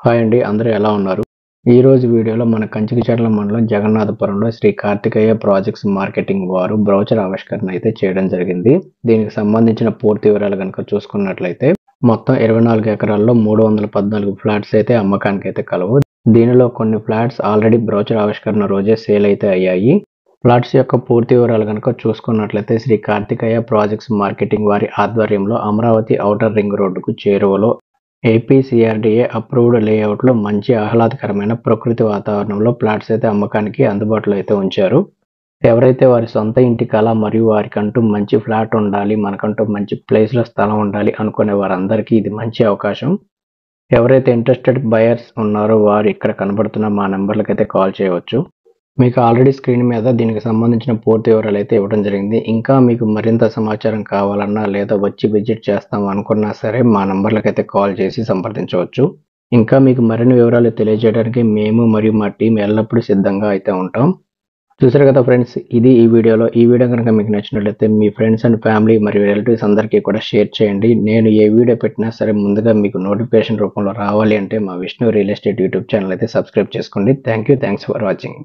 Hi అండి, అందరూ ఎలా ఉన్నారు? ఈరోజు వీడియోలో మన కంచికచర్ల మండలం జగన్నాథపురంలో శ్రీ కార్తికేయ ప్రాజెక్ట్స్ మార్కెటింగ్ వారు బ్రౌచర్ ఆవిష్కరణ అయితే చేయడం జరిగింది. దీనికి సంబంధించిన పూర్తి వివరాలు కనుక చూసుకున్నట్లయితే మొత్తం 24 ఎకరాల్లో 314 ఫ్లాట్స్ అయితే అమ్మకానికి అయితే కలవు. దీనిలో కొన్ని ఫ్లాట్స్ ఆల్రెడీ బ్రౌచర్ ఆవిష్కరణ రోజే సేల్ అయితే అయ్యాయి. ఫ్లాట్స్ యొక్క పూర్తి వివరాలు కనుక చూసుకున్నట్లయితే శ్రీ కార్తికేయ ప్రాజెక్ట్స్ మార్కెటింగ్ వారి ఆధ్వర్యంలో అమరావతి ఔటర్ రింగ్ రోడ్డుకు చేరువలో ఏపీసీఆర్డీఏ అప్రూవ్డ్ లేఅవుట్లో మంచి ఆహ్లాదకరమైన ప్రకృతి వాతావరణంలో ప్లాట్స్ అయితే అమ్మకానికి అందుబాటులో అయితే ఉంచారు. ఎవరైతే వారి సొంత ఇంటి కల మరియు వారికంటూ మంచి ఫ్లాట్ ఉండాలి, మనకంటూ మంచి ప్లేస్లో స్థలం ఉండాలి అనుకునే వారందరికీ ఇది మంచి అవకాశం. ఎవరైతే ఇంట్రెస్టెడ్ బయర్స్ ఉన్నారో వారు ఇక్కడ కనబడుతున్న మా నెంబర్లకైతే కాల్ చేయవచ్చు. మీకు ఆల్రెడీ స్క్రీన్ మీద దీనికి సంబంధించిన పూర్తి వివరాలు అయితే ఇవ్వడం జరిగింది. ఇంకా మీకు మరింత సమాచారం కావాలన్నా లేదా వచ్చి విజిట్ చేస్తాం అనుకున్నా సరే మా నంబర్లకైతే కాల్ చేసి సంప్రదించవచ్చు. ఇంకా మీకు మరిన్ని వివరాలు తెలియజేయడానికి మేము మరియు మా టీం ఎల్లప్పుడూ సిద్ధంగా అయితే ఉంటాం. చూసారు కదా ఫ్రెండ్స్, ఇది ఈ వీడియో కనుక మీకు నచ్చినట్లయితే మీ ఫ్రెండ్స్ అండ్ ఫ్యామిలీ మరియు రిలేటివ్స్ అందరికీ కూడా షేర్ చేయండి. నేను ఏ వీడియో పెట్టినా సరే ముందుగా మీకు నోటిఫికేషన్ రూపంలో రావాలి అంటే మా Vishnu real estate YouTube channel అయితే సబ్స్క్రైబ్ చేసుకోండి. Thanks for watching.